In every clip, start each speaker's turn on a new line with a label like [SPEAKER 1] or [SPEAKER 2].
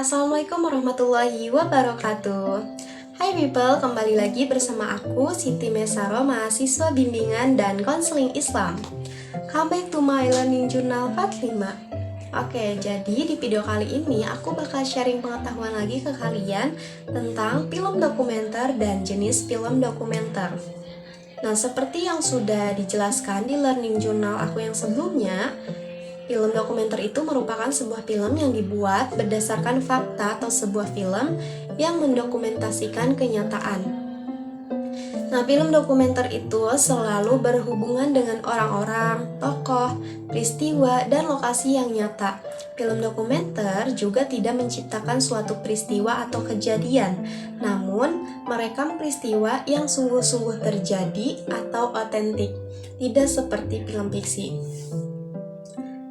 [SPEAKER 1] Assalamualaikum warahmatullahi wabarakatuh. Hai people, kembali lagi bersama aku Siti Mesaro, mahasiswa bimbingan dan konseling Islam. Come back to my learning journal part 5. Oke, jadi di video kali ini aku bakal sharing pengetahuan lagi ke kalian tentang film dokumenter dan jenis film dokumenter. Nah, seperti yang sudah dijelaskan di learning journal aku yang sebelumnya, film dokumenter itu merupakan sebuah film yang dibuat berdasarkan fakta atau sebuah film yang mendokumentasikan kenyataan. Nah, film dokumenter itu selalu berhubungan dengan orang-orang, tokoh, peristiwa, dan lokasi yang nyata. Film dokumenter juga tidak menciptakan suatu peristiwa atau kejadian, namun merekam peristiwa yang sungguh-sungguh terjadi atau otentik, tidak seperti film fiksi.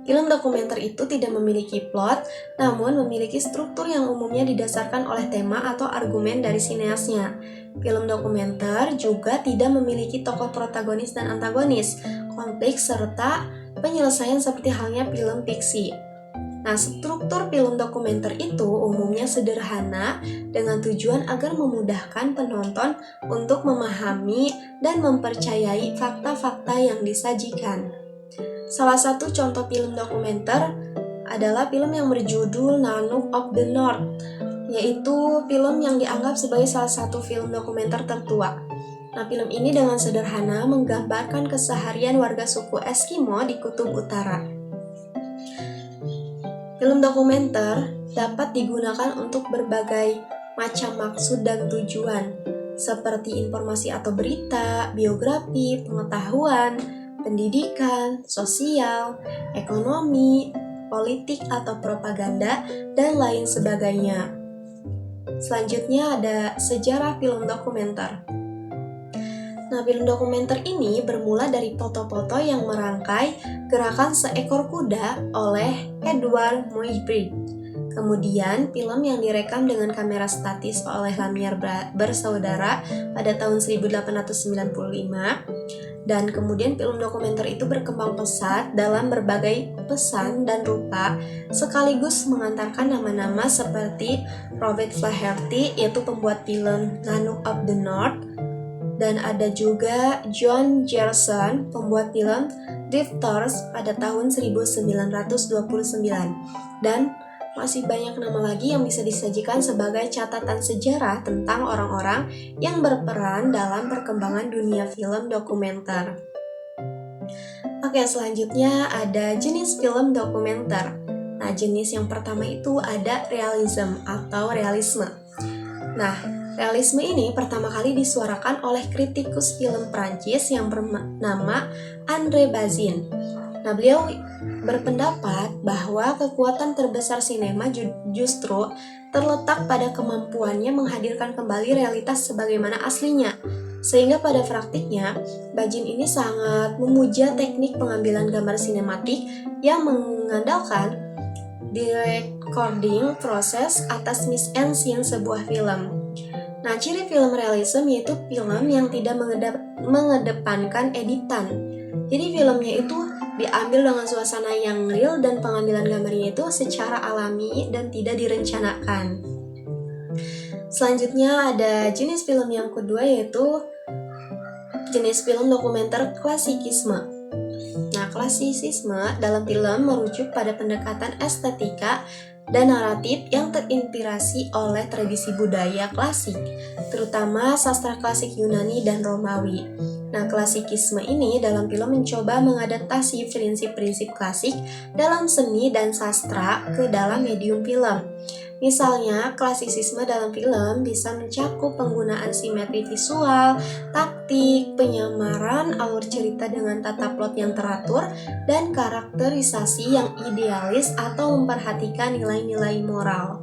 [SPEAKER 1] Film dokumenter itu tidak memiliki plot, namun memiliki struktur yang umumnya didasarkan oleh tema atau argumen dari sineasnya. Film dokumenter juga tidak memiliki tokoh protagonis dan antagonis, konflik, serta penyelesaian seperti halnya film fiksi. Nah, struktur film dokumenter itu umumnya sederhana dengan tujuan agar memudahkan penonton untuk memahami dan mempercayai fakta-fakta yang disajikan. Salah satu contoh film dokumenter adalah film yang berjudul Nanook of the North, yaitu film yang dianggap sebagai salah satu film dokumenter tertua. Nah, film ini dengan sederhana menggambarkan keseharian warga suku Eskimo di Kutub Utara. Film dokumenter dapat digunakan untuk berbagai macam maksud dan tujuan, seperti informasi atau berita, biografi, pengetahuan, pendidikan, sosial, ekonomi, politik atau propaganda, dan lain sebagainya. Selanjutnya ada sejarah film dokumenter. Nah, film dokumenter ini bermula dari foto-foto yang merangkai gerakan seekor kuda oleh Edward Muybridge. Kemudian, film yang direkam dengan kamera statis oleh Lamire bersaudara pada tahun 1895. Dan kemudian film dokumenter itu berkembang pesat dalam berbagai pesan dan rupa, sekaligus mengantarkan nama-nama seperti Robert Flaherty, yaitu pembuat film Nanook of the North, dan ada juga John Gerson, pembuat film Drifters pada tahun 1929. Dan masih banyak nama lagi yang bisa disajikan sebagai catatan sejarah tentang orang-orang yang berperan dalam perkembangan dunia film dokumenter. Oke, selanjutnya ada jenis film dokumenter. Nah, jenis yang pertama itu ada realism atau realisme. Nah, realisme ini pertama kali disuarakan oleh kritikus film Prancis yang bernama André Bazin. Nah, beliau berpendapat bahwa kekuatan terbesar sinema justru terletak pada kemampuannya menghadirkan kembali realitas sebagaimana aslinya. Sehingga pada praktiknya, Bazin ini sangat memuja teknik pengambilan gambar sinematik yang mengandalkan recording proses atas mise-en-scene sebuah film. Nah, ciri film realisme yaitu film yang tidak mengedepankan editan. Jadi filmnya itu diambil dengan suasana yang real dan pengambilan gambarnya itu secara alami dan tidak direncanakan. Selanjutnya ada jenis film yang kedua yaitu jenis film dokumenter klasikisme. Nah, klasisisme dalam film merujuk pada pendekatan estetika dan naratif yang terinspirasi oleh tradisi budaya klasik, terutama sastra klasik Yunani dan Romawi. Nah, klasikisme ini dalam film mencoba mengadaptasi prinsip-prinsip klasik dalam seni dan sastra ke dalam medium film. Misalnya, klasisisme dalam film bisa mencakup penggunaan simetri visual, taktik, penyamaran alur cerita dengan tata plot yang teratur, dan karakterisasi yang idealis atau memperhatikan nilai-nilai moral.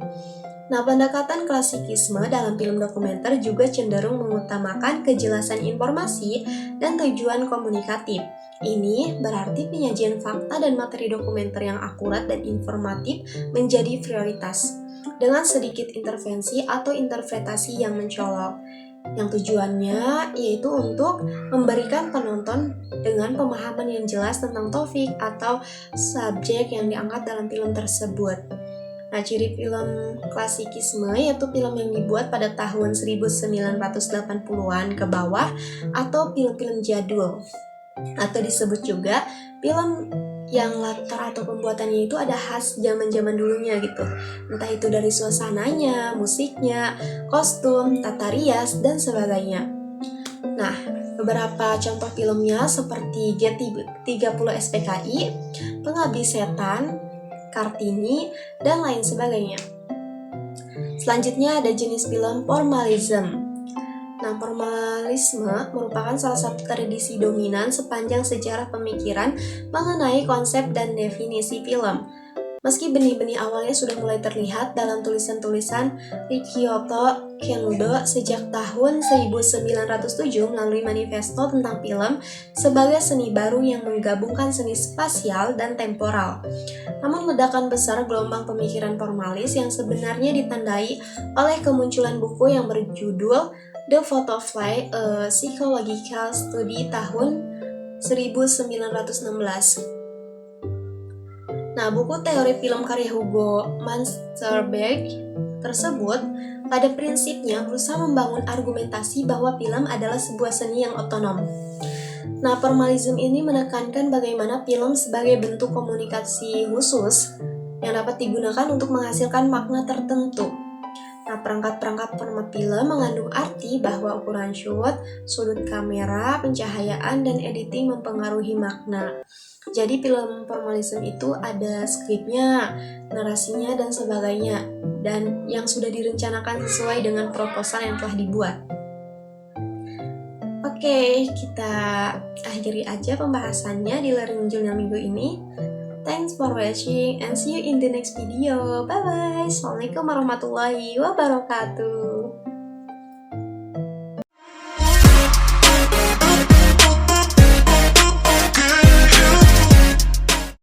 [SPEAKER 1] Nah, pendekatan klasikisme dalam film dokumenter juga cenderung mengutamakan kejelasan informasi dan tujuan komunikatif. Ini berarti penyajian fakta dan materi dokumenter yang akurat dan informatif menjadi prioritas, dengan sedikit intervensi atau interpretasi yang mencolok, yang tujuannya yaitu untuk memberikan penonton dengan pemahaman yang jelas tentang topik atau subjek yang diangkat dalam film tersebut. Nah, ciri film klasikisme yaitu film yang dibuat pada tahun 1980-an ke bawah atau film-film jadul. Atau disebut juga film yang latar atau pembuatannya itu ada khas zaman-zaman dulunya gitu. Entah itu dari suasananya, musiknya, kostum, tata rias, dan sebagainya. Nah, beberapa contoh filmnya seperti G30 SPKI, Pengabdi Setan, Kartini, dan lain sebagainya. Selanjutnya ada jenis film formalism. Nah, formalisme merupakan salah satu tradisi dominan sepanjang sejarah pemikiran mengenai konsep dan definisi film. Meski benih-benih awalnya sudah mulai terlihat dalam tulisan-tulisan Rikyoto Kenudo sejak tahun 1907 melalui manifesto tentang film sebagai seni baru yang menggabungkan seni spasial dan temporal. Namun ledakan besar gelombang pemikiran formalis yang sebenarnya ditandai oleh kemunculan buku yang berjudul The Photofly, A Psychological Study tahun 1916. Nah, buku teori film karya Hugo Munsterberg tersebut pada prinsipnya berusaha membangun argumentasi bahwa film adalah sebuah seni yang otonom. Nah, formalisme ini menekankan bagaimana film sebagai bentuk komunikasi khusus yang dapat digunakan untuk menghasilkan makna tertentu. Nah, perangkat-perangkat format film mengandung arti bahwa ukuran shoot, sudut kamera, pencahayaan, dan editing mempengaruhi makna. Jadi film formalisme itu ada skripnya, narasinya, dan sebagainya, dan yang sudah direncanakan sesuai dengan proposal yang telah dibuat. Oke, kita akhiri aja pembahasannya di Learning Journal minggu ini. Thanks for watching and see you in the next video. Bye bye. Assalamualaikum warahmatullahi wabarakatuh.